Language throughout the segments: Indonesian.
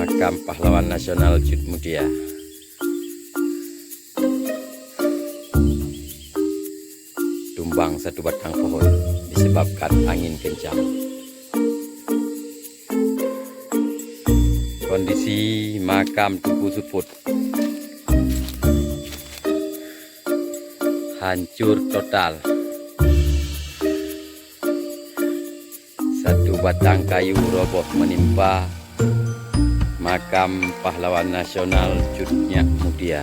Makam Pahlawan Nasional Jut Mutia. Tumbang satu batang pohon disebabkan angin kencang. Kondisi makam Tugu Suput hancur total. Satu batang kayu roboh menimpa makam Pahlawan Nasional Jut Mutia.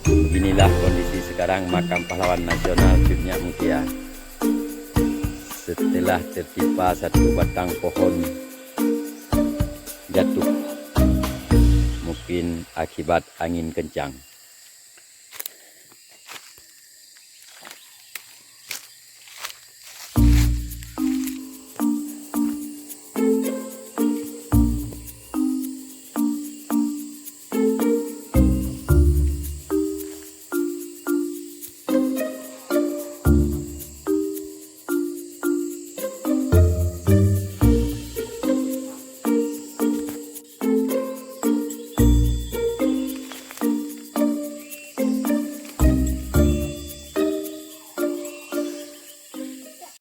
Beginilah kondisi sekarang makam Pahlawan Nasional Jut Mutia. Setelah tertimpa satu batang pohon jatuh, mungkin akibat angin kencang.